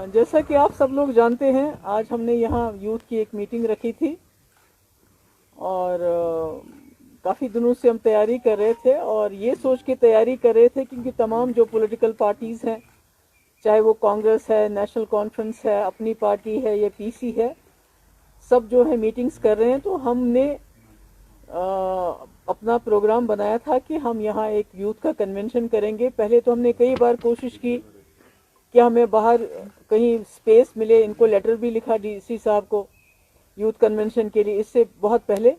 जैसा कि आप सब लोग जानते हैं, आज हमने यहाँ यूथ की एक मीटिंग रखी थी और काफ़ी दिनों से हम तैयारी कर रहे थे और ये सोच के तैयारी कर रहे थे क्योंकि तमाम जो पॉलिटिकल पार्टीज़ हैं, चाहे वो कांग्रेस है, नेशनल कॉन्फ्रेंस है, अपनी पार्टी है या पीसी है, सब जो है मीटिंग्स कर रहे हैं। तो हमने अपना प्रोग्राम बनाया था कि हम यहाँ एक यूथ का कन्वेंशन करेंगे। पहले तो हमने कई बार कोशिश की कि हमें बाहर कहीं स्पेस मिले, इनको लेटर भी लिखा डीसी साहब को यूथ कन्वेंशन के लिए, इससे बहुत पहले,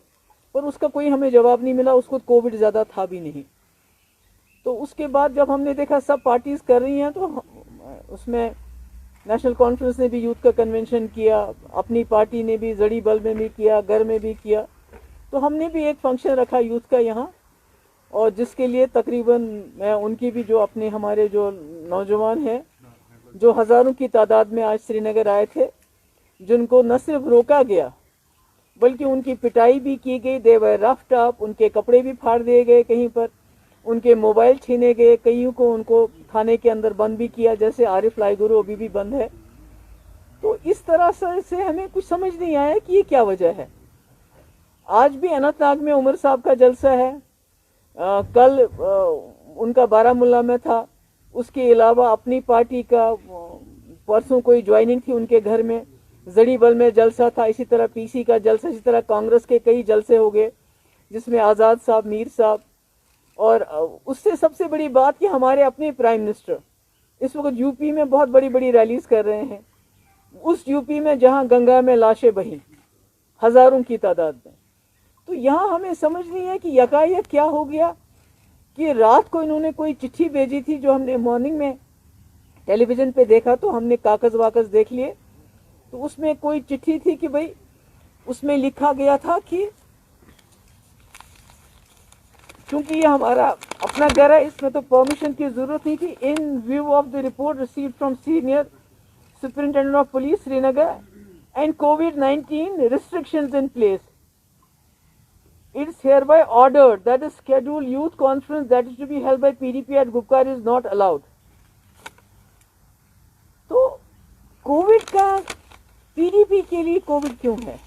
पर उसका कोई हमें जवाब नहीं मिला। उसको कोविड ज़्यादा था भी नहीं। तो उसके बाद जब हमने देखा सब पार्टीज़ कर रही हैं, तो उसमें नेशनल कॉन्फ्रेंस ने भी यूथ का कन्वेंशन किया, अपनी पार्टी ने भी जड़ी बल में भी किया, घर में भी किया। तो हमने भी एक फंक्शन रखा यूथ का यहाँ, और जिसके लिए तकरीबन मैं उनकी भी जो अपने हमारे जो नौजवान हैं, जो हज़ारों की तादाद में आज श्रीनगर आए थे, जिनको न सिर्फ रोका गया बल्कि उनकी पिटाई भी की गई, दे वर रफ्ड अप, उनके कपड़े भी फाड़ दिए गए, कहीं पर उनके मोबाइल छीने गए, कईयों को उनको थाने के अंदर बंद भी किया, जैसे आरिफ लाइगुरु अभी भी बंद है। तो इस तरह से हमें कुछ समझ नहीं आया कि ये क्या वजह है। आज भी अनंतनाग में उमर साहब का जलसा है, कल उनका बारामूला में था, उसके अलावा अपनी पार्टी का परसों कोई ज्वाइनिंग थी उनके घर में, जड़ी बल में जलसा था, इसी तरह पीसी का जलसा, इसी तरह कांग्रेस के कई जलसे हो गए जिसमें आज़ाद साहब, मीर साहब, और उससे सबसे बड़ी बात कि हमारे अपने प्राइम मिनिस्टर इस वक्त यूपी में बहुत बड़ी बड़ी रैलीज कर रहे हैं, उस यूपी में जहां गंगा में लाशें बही हज़ारों की तादाद में। तो यहाँ हमें समझ नहीं है कि यकायक क्या हो गया कि रात को इन्होंने कोई चिट्ठी भेजी थी, जो हमने मॉर्निंग में टेलीविज़न पे देखा, तो हमने कागज़ वाकज़ देख लिए। तो उसमें कोई चिट्ठी थी कि भाई उसमें लिखा गया था कि क्योंकि ये हमारा अपना घर है, इसमें तो परमिशन की ज़रूरत नहीं थी। इन view of the report received from senior superintendent of police Srinagar and COVID-19 restrictions in place, it's hereby ordered that a scheduled youth conference that is to be held by PDP at Gupkar is not allowed. तो Covid का PDP के लिए Covid क्यों है?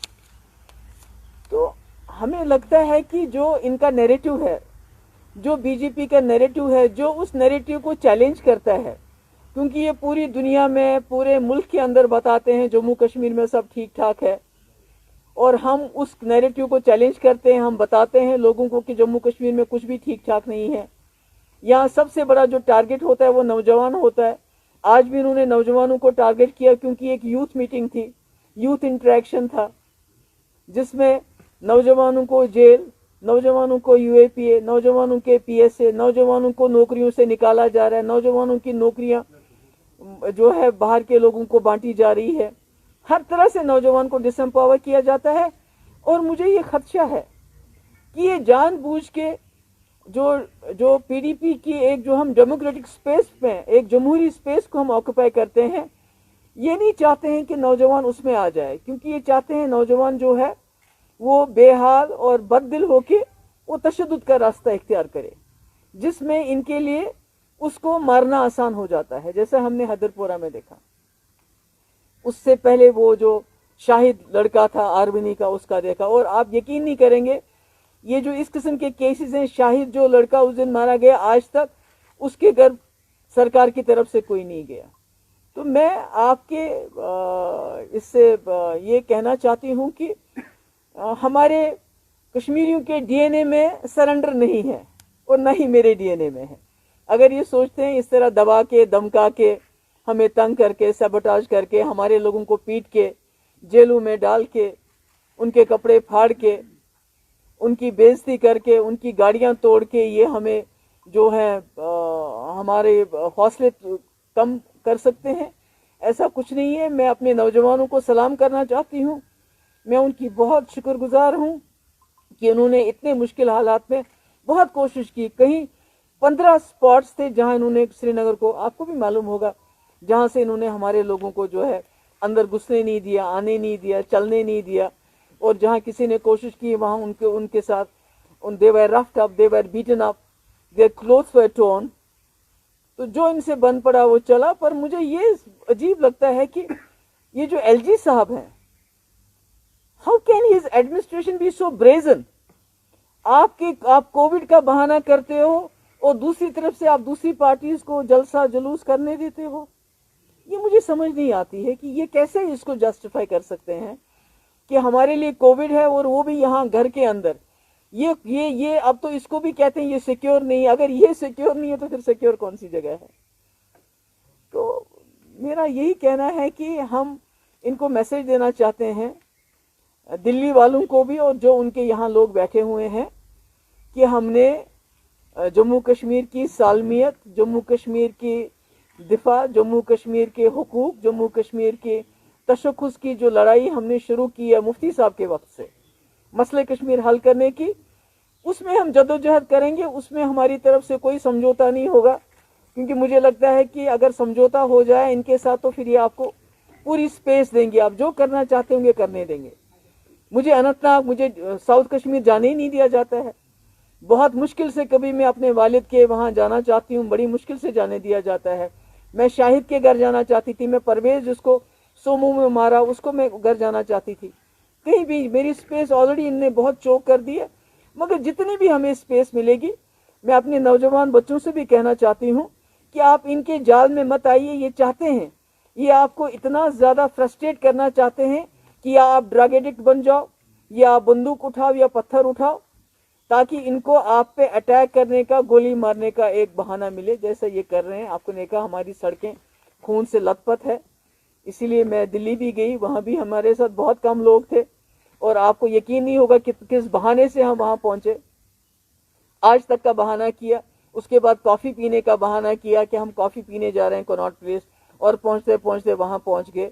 तो हमें लगता है कि जो इनका नैरेटिव है, जो बीजेपी का नैरेटिव है, जो उस नैरेटिव को चैलेंज करता है, क्योंकि ये पूरी दुनिया में, पूरे मुल्क के अंदर बताते हैं जम्मू कश्मीर में सब ठीक ठाक है, और हम उस नैरेटिव को चैलेंज करते हैं। हम बताते हैं लोगों को कि जम्मू कश्मीर में कुछ भी ठीक ठाक नहीं है। यहाँ सबसे बड़ा जो टारगेट होता है वो नौजवान होता है। आज भी उन्होंने नौजवानों को टारगेट किया, क्योंकि एक यूथ मीटिंग थी, यूथ इंटरेक्शन था, जिसमें नौजवानों को जेल, नौजवानों को यूएपीए, नौजवानों के पीएसए, नौजवानों को नौकरियों से निकाला जा रहा है, नौजवानों की नौकरियां जो है बाहर के लोगों को बांटी जा रही है, हर तरह से नौजवान को डिसएम्पावर किया जाता है। और मुझे ये खदशा है कि ये जानबूझ के जो पीडीपी की एक जो हम डेमोक्रेटिक स्पेस में, एक जमहूरी स्पेस को हम ऑक्यूपाई करते हैं, ये नहीं चाहते हैं कि नौजवान उसमें आ जाए, क्योंकि ये चाहते हैं नौजवान जो है वो बेहाल और बददिल होके वो तशद्दुद का रास्ता इख्तियार करे, जिसमें इनके लिए उसको मारना आसान हो जाता है, जैसा हमने हैदरपुरा में देखा। उससे पहले वो जो शाहिद लड़का था आर्मिनी का, उसका देखा। और आप यकीन नहीं करेंगे, ये जो इस किस्म के केसेस हैं, शाहिद जो लड़का उस दिन मारा गया, आज तक उसके घर सरकार की तरफ से कोई नहीं गया। तो मैं आपके इससे ये कहना चाहती हूँ कि हमारे कश्मीरियों के डीएनए में सरेंडर नहीं है, और न ही मेरे डीएनए में है। अगर ये सोचते हैं इस तरह दबा के, धमका के, हमें तंग करके, सबोटाज करके, हमारे लोगों को पीट के, जेलों में डाल के, उनके कपड़े फाड़ के, उनकी बेइज्जती करके, उनकी गाड़ियां तोड़ के ये हमें जो है हमारे हौसले कम कर सकते हैं, ऐसा कुछ नहीं है। मैं अपने नौजवानों को सलाम करना चाहती हूँ। मैं उनकी बहुत शुक्रगुजार हूँ कि उन्होंने इतने मुश्किल हालात में बहुत कोशिश की। कहीं 15 स्पॉट्स थे जहाँ इन्होंने श्रीनगर को, आपको भी मालूम होगा, जहाँ से इन्होंने हमारे लोगों को जो है अंदर घुसने नहीं दिया, आने नहीं दिया, चलने नहीं दिया, और जहाँ किसी ने कोशिश की वहाँ उनके साथ they were roughed up, they were beaten up, their clothes were torn, तो जो इनसे बन पड़ा वो चला। पर मुझे ये अजीब लगता है कि ये जो एलजी साहब हैं, how can his administration be so brazen? आप कोविड का बहाना करते हो और दूसरी तरफ से आप दूसरी पार्टीज को जलसा जुलूस करने देते हो। ये मुझे समझ नहीं आती है कि ये कैसे इसको जस्टिफाई कर सकते हैं कि हमारे लिए कोविड है और वो भी यहाँ घर के अंदर। ये अब तो इसको भी कहते हैं ये सिक्योर नहीं। अगर ये सिक्योर नहीं है तो फिर सिक्योर कौन सी जगह है? तो मेरा यही कहना है कि हम इनको मैसेज देना चाहते हैं, दिल्ली वालों को भी और जो उनके यहाँ लोग बैठे हुए हैं, कि हमने जम्मू कश्मीर की सालमियत, जम्मू कश्मीर की दिफा, जम्मू कश्मीर के हुकूक, जम्मू कश्मीर के तशख्खुस की जो लड़ाई हमने शुरू की है मुफ्ती साहब के वक्त से मसले कश्मीर हल करने की, उसमें हम जदोजहद करेंगे। उसमें हमारी तरफ से कोई समझौता नहीं होगा, क्योंकि मुझे लगता है कि अगर समझौता हो जाए इनके साथ तो फिर ये आपको पूरी स्पेस देंगे, आप जो करना चाहते होंगे करने देंगे। मुझे अनंतनाग, मुझे साउथ कश्मीर जाने ही नहीं दिया जाता है। बहुत मुश्किल से कभी मैं अपने वालिद के वहाँ जाना चाहती हूँ, बड़ी मुश्किल से जाने दिया जाता है। मैं शाहिद के घर जाना चाहती थी, मैं परवेज जिसको सोमो में मारा उसको मैं घर जाना चाहती थी। कहीं भी मेरी स्पेस ऑलरेडी इनने बहुत चोक कर दी है। मगर जितनी भी हमें स्पेस मिलेगी, मैं अपने नौजवान बच्चों से भी कहना चाहती हूँ कि आप इनके जाल में मत आइए। ये चाहते हैं, ये आपको इतना ज़्यादा फ्रस्ट्रेट करना चाहते हैं कि या आप ड्रग एडिक्ट बन जाओ, या आप बंदूक उठाओ या पत्थर उठाओ, ताकि इनको आप पे अटैक करने का, गोली मारने का एक बहाना मिले, जैसा ये कर रहे हैं। आपको ने कहा हमारी सड़कें खून से लथपथ है, इसीलिए मैं दिल्ली भी गई, वहाँ भी हमारे साथ बहुत कम लोग थे और आपको यकीन नहीं होगा कि किस बहाने से हम वहाँ पहुँचे। आज तक का बहाना किया, उसके बाद कॉफ़ी पीने का बहाना किया कि हम कॉफ़ी पीने जा रहे हैं कनॉट प्लेस, और पहुँचते पहुँचते वहाँ पहुँच गए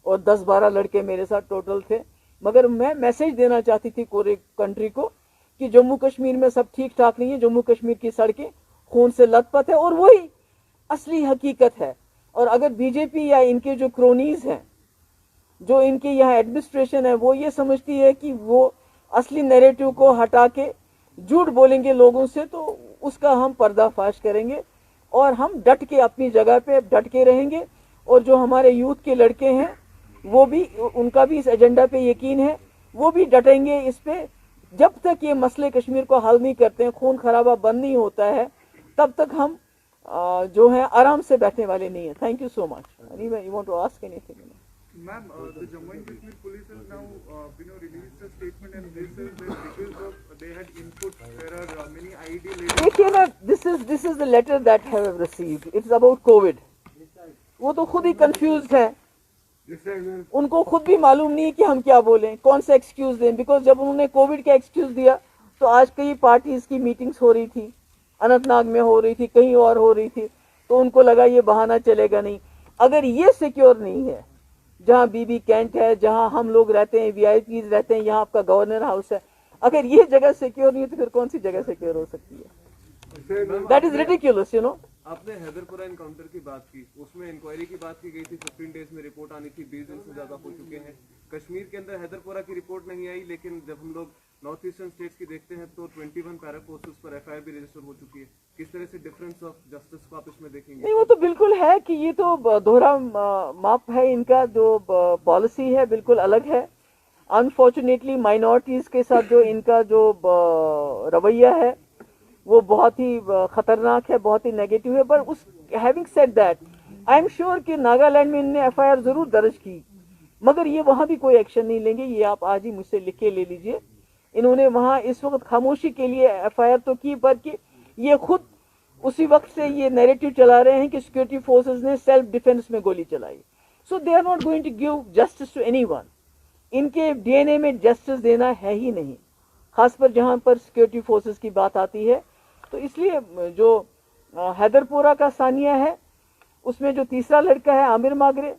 और 10-12 लड़के मेरे साथ टोटल थे। मगर मैं मैसेज देना चाहती थी पूरे कंट्री को कि जम्मू कश्मीर में सब ठीक ठाक नहीं है, जम्मू कश्मीर की सड़कें खून से लथपथ है और वही असली हकीकत है। और अगर बीजेपी या इनके जो क्रोनीज हैं, जो इनके यहाँ एडमिनिस्ट्रेशन है, वो ये समझती है कि वो असली नैरेटिव को हटा के झूठ बोलेंगे लोगों से, तो उसका हम पर्दाफाश करेंगे और हम डट के अपनी जगह पे डट के रहेंगे। और जो हमारे यूथ के लड़के हैं वो भी, उनका भी इस एजेंडा पे यकीन है, वो भी डटेंगे इस पे। जब तक ये मसले कश्मीर को हल नहीं करते हैं, खून खराबा बंद नहीं होता है, तब तक हम जो है आराम से बैठने वाले नहीं है। Thank you so much. Anyway, you want to ask anything? Ma'am, the Jammu and Kashmir police has now, released a statement, and this is that because of they had input, there are many IED ladies. देखिए ना, this is the letter that I have received. It's about COVID. वो तो खुद ही confused है, उनको खुद भी मालूम नहीं कि हम क्या बोलें, कौन सा एक्सक्यूज दें। बिकॉज जब उन्होंने कोविड का एक्सक्यूज दिया तो आज कई पार्टीज की मीटिंग्स हो रही थी, अनंतनाग में हो रही थी, कहीं और हो रही थी, तो उनको लगा ये बहाना चलेगा नहीं। अगर ये सिक्योर नहीं है, जहाँ बीबी कैंट है, जहाँ हम लोग रहते हैं, वीआईपीज रहते हैं, यहाँ आपका गवर्नर हाउस है, अगर ये जगह सिक्योर नहीं है तो फिर कौन सी जगह सिक्योर हो सकती है? That is ridiculous, you know. आपने हैदरपुरा एनकाउंटर की बात की, उसमें इंक्वायरी की बात की गई थी, 15 डेज में रिपोर्ट आनी थी, 20 दिन से ज्यादा हो चुके हैं। कश्मीर के अंदर हैदरपुरा की रिपोर्ट नहीं आई, लेकिन जब हम लोग नॉर्थ ईस्टर्न स्टेट्स की देखते हैं तो 21 पैरा फोर्सेस पर एफआईआर भी रजिस्टर हो चुकी है। किस तरह से डिफरेंस ऑफ जस्टिस को आप इसमें देखेंगे? नहीं, वो तो बिल्कुल है कि ये तो दोहरा माप है, इनका जो पॉलिसी है बिल्कुल अलग है। अनफॉर्चुनेटली माइनॉरिटीज के साथ जो इनका जो रवैया है वो बहुत ही खतरनाक है, बहुत ही नेगेटिव है। पर उस having said that, I am sure कि नागालैंड में इनने एफआईआर जरूर दर्ज की, मगर ये वहाँ भी कोई एक्शन नहीं लेंगे। ये आप आज ही मुझसे लिख के ले लीजिए। इन्होंने वहाँ इस वक्त खामोशी के लिए एफआईआर तो की, पर कि ये खुद उसी वक्त से ये नैरेटिव चला रहे हैं कि सिक्योरिटी फोर्सेस ने सेल्फ डिफेंस में गोली चलाई। So they are not going to give justice to anyone. इनके डीएनए में जस्टिस देना है ही नहीं, खासकर जहाँ पर सिक्योरिटी फोर्सेस की बात आती है। तो इसलिए जो हैदरपुरा का सानिया है, उसमें जो तीसरा लड़का है आमिर मागरे,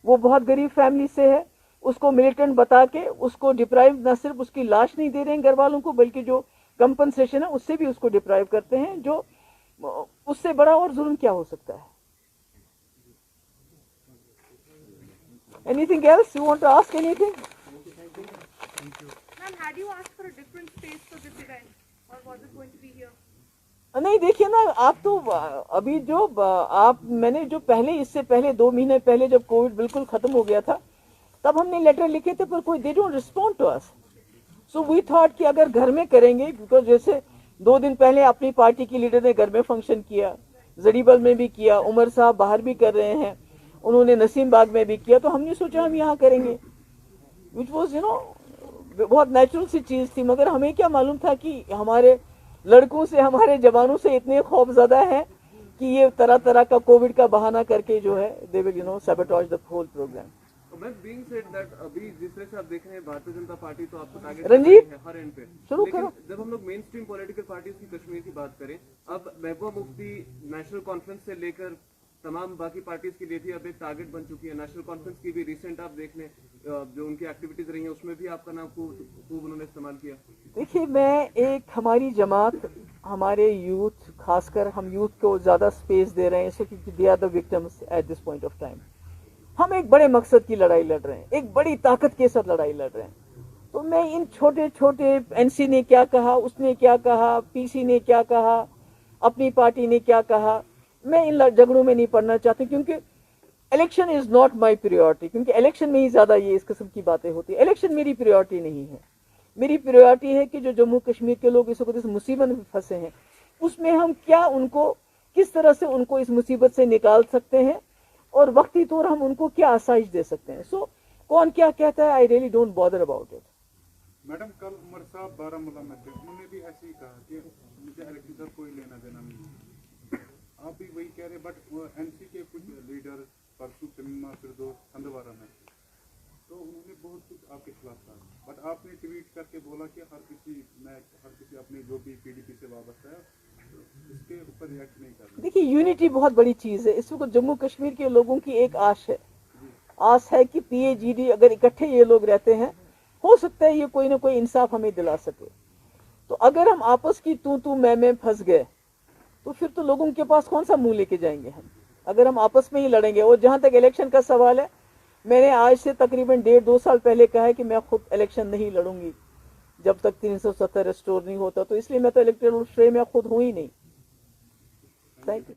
वो बहुत गरीब फैमिली से है, उसको मिलिटेंट बता के उसको डिप्राइव, न सिर्फ उसकी लाश नहीं दे रहे हैं घर वालों को, बल्कि जो कंपनसेशन है उससे भी उसको डिप्राइव करते हैं। जो उससे बड़ा और जुल्म क्या हो सकता है? Anything else? You want to ask anything? Ma'am, had you asked for a different space for this event, or was it going to be here? نہیں دیکھیے نا آپ تو ابھی جو آپ میں نے جو پہلے اس سے پہلے 2 مہینے پہلے جب کووڈ بالکل ختم ہو گیا تھا تب ہم نے لیٹر لکھے تھے پر کوئی they don't respond to us. So we thought کہ اگر گھر میں کریں گے بیکاز جیسے 2 دن پہلے اپنی پارٹی کی لیڈر نے گھر میں فنکشن کیا, زڑیبل میں بھی کیا, عمر صاحب باہر بھی کر رہے ہیں, انہوں نے نسیم باغ میں بھی کیا, تو ہم نے سوچا ہم یہاں کریں گے وچ واز بہت نیچرل سی چیز تھی. مگر ہمیں کیا معلوم تھا کہ ہمارے لڑکوں سے ہمارے جوانوں سے اتنے خوف زدہ ہیں کہ یہ طرح طرح کا کووڈ کا بہانہ کر کے جو ہے they will sabotage the whole programme. being said that ابھی جس طرح سے آپ دیکھ رہے ہیں بھارتیہ جنتا پارٹی تو آپ کو ٹارگیٹ رنجیت ہے ہر اینڈ پہ, شروع لیکن کرو. جب ہم لوگ مین اسٹریم پولیٹیکل پارٹیز کی کشمیر کی بات کریں, اب محبوبہ مفتی نیشنل کانفرنس سے لے کر تمام باقی پارٹیز کے لیے بھی اب ایک ٹارگیٹ بن چکی ہے. نیشنل کانفرنس کی بھی ریسنٹ آپ دیکھ لیں جو ان کی ایکٹیویٹیز رہی ہیں اس میں بھی آپ کا نام خوب انہوں نے استعمال کیا. دیکھیے میں ایک ہماری جماعت ہمارے یوتھ خاص کر ہم یوتھ کو زیادہ سپیس دے رہے ہیں اس لیے they are the victims at this point of time. ہم ایک بڑے مقصد کی لڑائی لڑ رہے ہیں, ایک بڑی طاقت کے ساتھ لڑائی لڑ رہے ہیں. تو میں ان چھوٹے چھوٹے این سی نے کیا کہا, اس نے کیا کہا, پی سی نے کیا کہا, اپنی پارٹی نے کیا کہا, میں ان جھگڑوں میں نہیں پڑنا چاہتی کیونکہ election is not my priority. کیونکہ الیکشن میں ہی زیادہ یہ اس قسم کی باتیں ہوتی ہیں. الیکشن میری پریورٹی نہیں ہے. میری پریورٹی ہے کہ جو جموں کشمیر کے لوگ اس وقت اس مصیبت میں پھنسے ہیں اس میں ہم کیا ان کو کس طرح سے ان کو اس مصیبت سے نکال سکتے ہیں اور وقتی طور ہم ان کو کیا آسائش دے سکتے ہیں. سو کون کیا کہتا ہے I really don't bother about it. Madam کل عمر صاحب بارامولہ میں تھے, انہوں نے بھی ایسے ہی کہا کہ مجھے الیکشن کا کوئی لینا دینا نہیں. آپ بھی وہی کہہ رہے بٹ این سی کے کچھ لیڈر پرسو تمیمہ فردوس ہندوارہ میں تو انہوں نے بہت کچھ آپ کے خلاف کہا, بٹ آپ نے ٹویٹ کر کے بولا کہ ہر کسی اپنے جو بھی پی ڈی پی سے وابستہ ہے اس کے اوپر ریئیکٹ نہیں کرنا. دیکھیے یونٹی بہت بڑی چیز ہے. اس وقت جموں کشمیر کے لوگوں کی ایک آس ہے کہ پی اے جی ڈی اگر اکٹھے یہ لوگ رہتے ہیں ہو سکتا ہے یہ کوئی نہ کوئی انصاف ہمیں دلا سکے. تو اگر ہم آپس کی تو میں پھنس گئے تو پھر تو لوگوں کے پاس کون سا منہ لے کے جائیں گے ہم, اگر ہم آپس میں ہی لڑیں گے. اور جہاں تک الیکشن کا سوال ہے میں نے آج سے تقریباً 1.5-2 سال پہلے کہا ہے کہ میں خود الیکشن نہیں لڑوں گی جب تک 370 ریسٹور نہیں ہوتا. تو اس لیے میں تو الیکٹرل فریم میں خود ہوں ہی نہیں. Thank you.